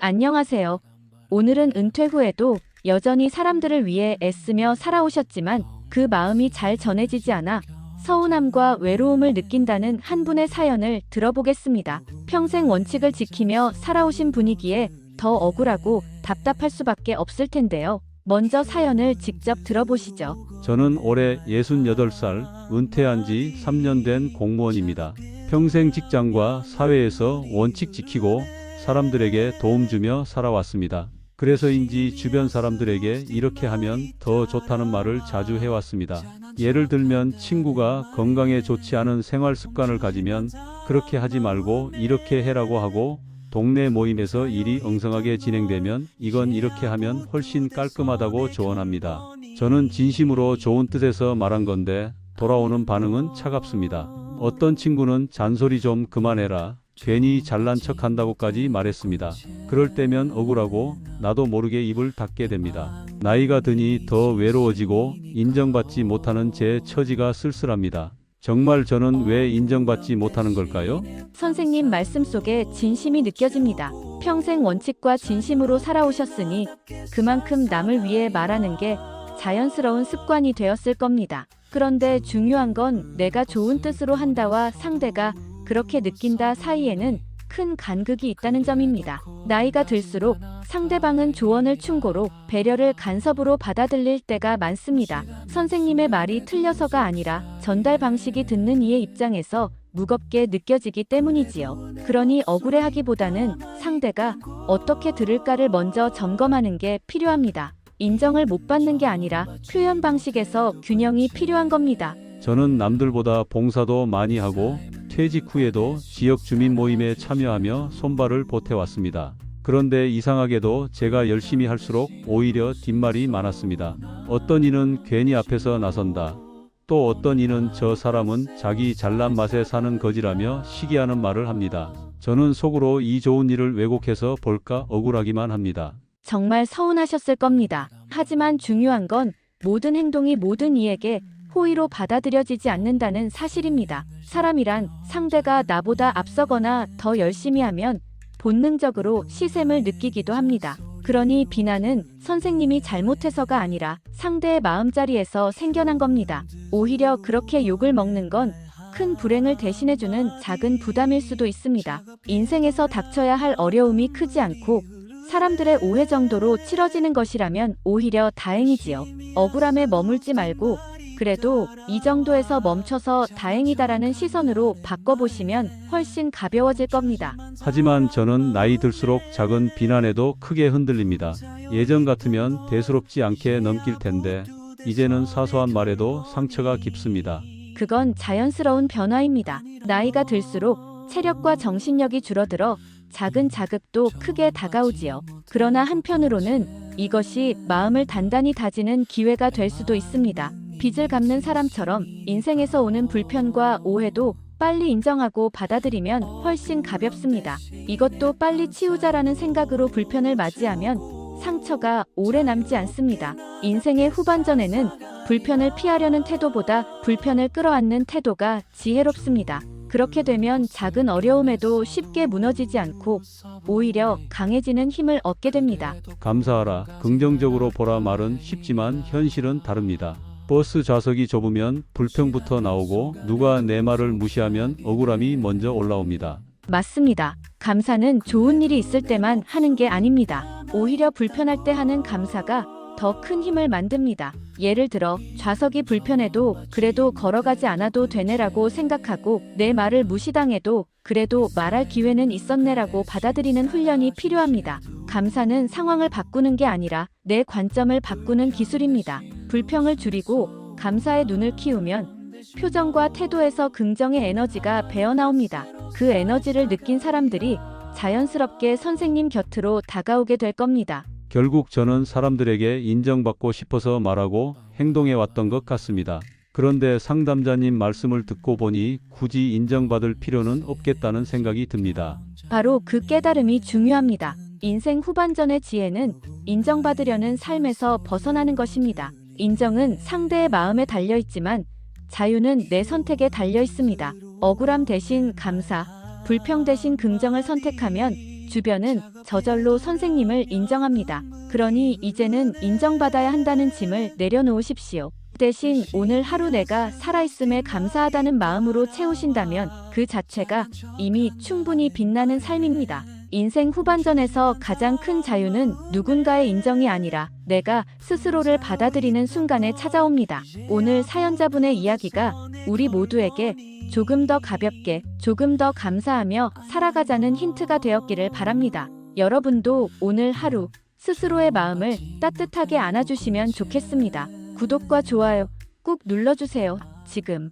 안녕하세요. 오늘은 은퇴 후에도 여전히 사람들을 위해 애쓰며 살아오셨지만 그 마음이 잘 전해지지 않아 서운함과 외로움을 느낀다는 한 분의 사연을 들어보겠습니다. 평생 원칙을 지키며 살아오신 분이기에 더 억울하고 답답할 수밖에 없을 텐데요. 먼저 사연을 직접 들어보시죠. 저는 올해 68살, 은퇴한 지 3년 된 공무원입니다. 평생 직장과 사회에서 원칙 지키고 사람들에게 도움 주며 살아왔습니다. 그래서인지 주변 사람들에게 이렇게 하면 더 좋다는 말을 자주 해왔습니다. 예를 들면 친구가 건강에 좋지 않은 생활 습관을 가지면 그렇게 하지 말고 이렇게 해라고 하고, 동네 모임에서 일이 엉성하게 진행되면 이건 이렇게 하면 훨씬 깔끔하다고 조언합니다. 저는 진심으로 좋은 뜻에서 말한 건데 돌아오는 반응은 차갑습니다. 어떤 친구는 잔소리 좀 그만해라, 괜히 잘난 척 한다고까지 말했습니다. 그럴 때면 억울하고 나도 모르게 입을 닫게 됩니다. 나이가 드니 더 외로워지고 인정받지 못하는 제 처지가 쓸쓸합니다. 정말 저는 왜 인정받지 못하는 걸까요? 선생님 말씀 속에 진심이 느껴집니다. 평생 원칙과 진심으로 살아오셨으니 그만큼 남을 위해 말하는 게 자연스러운 습관이 되었을 겁니다. 그런데 중요한 건 내가 좋은 뜻으로 한다와 상대가 그렇게 느낀다 사이에는 큰 간극이 있다는 점입니다. 나이가 들수록 상대방은 조언을 충고로, 배려를 간섭으로 받아들일 때가 많습니다. 선생님의 말이 틀려서가 아니라 전달 방식이 듣는 이의 입장에서 무겁게 느껴지기 때문이지요. 그러니 억울해하기보다는 상대가 어떻게 들을까를 먼저 점검하는 게 필요합니다. 인정을 못 받는 게 아니라 표현 방식에서 균형이 필요한 겁니다. 저는 남들보다 봉사도 많이 하고 퇴직 후에도 지역 주민 모임에 참여하며 손발을 보태왔습니다. 그런데 이상하게도 제가 열심히 할수록 오히려 뒷말이 많았습니다. 어떤 이는 괜히 앞에서 나선다, 또 어떤 이는 저 사람은 자기 잘난 맛에 사는 거지라며 시기하는 말을 합니다. 저는 속으로 이 좋은 일을 왜곡해서 볼까 억울하기만 합니다. 정말 서운하셨을 겁니다. 하지만 중요한 건 모든 행동이 모든 이에게 호의로 받아들여지지 않는다는 사실입니다. 사람이란 상대가 나보다 앞서거나 더 열심히 하면 본능적으로 시샘을 느끼기도 합니다. 그러니 비난은 선생님이 잘못해서가 아니라 상대의 마음자리에서 생겨난 겁니다. 오히려 그렇게 욕을 먹는 건 큰 불행을 대신해주는 작은 부담일 수도 있습니다. 인생에서 닥쳐야 할 어려움이 크지 않고 사람들의 오해 정도로 치러지는 것이라면 오히려 다행이지요. 억울함에 머물지 말고 그래도 이 정도에서 멈춰서 다행이다라는 시선으로 바꿔보시면 훨씬 가벼워질 겁니다. 하지만 저는 나이 들수록 작은 비난에도 크게 흔들립니다. 예전 같으면 대수롭지 않게 넘길 텐데 이제는 사소한 말에도 상처가 깊습니다. 그건 자연스러운 변화입니다. 나이가 들수록 체력과 정신력이 줄어들어 작은 자극도 크게 다가오지요. 그러나 한편으로는 이것이 마음을 단단히 다지는 기회가 될 수도 있습니다. 빚을 갚는 사람처럼 인생에서 오는 불편과 오해도 빨리 인정하고 받아들이면 훨씬 가볍습니다. 이것도 빨리 치우자라는 생각으로 불편을 맞이하면 상처가 오래 남지 않습니다. 인생의 후반전에는 불편을 피하려는 태도보다 불편을 끌어안는 태도가 지혜롭습니다. 그렇게 되면 작은 어려움에도 쉽게 무너지지 않고 오히려 강해지는 힘을 얻게 됩니다. 감사하라, 긍정적으로 보라 말은 쉽지만 현실은 다릅니다. 버스 좌석이 좁으면 불평부터 나오고 누가 내 말을 무시하면 억울함이 먼저 올라옵니다. 맞습니다. 감사는 좋은 일이 있을 때만 하는 게 아닙니다. 오히려 불편할 때 하는 감사가 더 큰 힘을 만듭니다. 예를 들어 좌석이 불편해도 그래도 걸어가지 않아도 되네라고 생각하고, 내 말을 무시당해도 그래도 말할 기회는 있었네라고 받아들이는 훈련이 필요합니다. 감사는 상황을 바꾸는 게 아니라 내 관점을 바꾸는 기술입니다. 불평을 줄이고 감사의 눈을 키우면 표정과 태도에서 긍정의 에너지가 배어나옵니다. 그 에너지를 느낀 사람들이 자연스럽게 선생님 곁으로 다가오게 될 겁니다. 결국 저는 사람들에게 인정받고 싶어서 말하고 행동해 왔던 것 같습니다. 그런데 상담자님 말씀을 듣고 보니 굳이 인정받을 필요는 없겠다는 생각이 듭니다. 바로 그 깨달음이 중요합니다. 인생 후반전의 지혜는 인정받으려는 삶에서 벗어나는 것입니다. 인정은 상대의 마음에 달려 있지만 자유는 내 선택에 달려 있습니다. 억울함 대신 감사, 불평 대신 긍정을 선택하면 주변은 저절로 선생님을 인정합니다. 그러니 이제는 인정받아야 한다는 짐을 내려놓으십시오. 대신 오늘 하루 내가 살아있음에 감사하다는 마음으로 채우신다면 그 자체가 이미 충분히 빛나는 삶입니다. 인생 후반전에서 가장 큰 자유는 누군가의 인정이 아니라 내가 스스로를 받아들이는 순간에 찾아옵니다. 오늘 사연자분의 이야기가 우리 모두에게 조금 더 가볍게, 조금 더 감사하며 살아가자는 힌트가 되었기를 바랍니다. 여러분도 오늘 하루 스스로의 마음을 따뜻하게 안아주시면 좋겠습니다. 구독과 좋아요 꾹 눌러주세요. 지금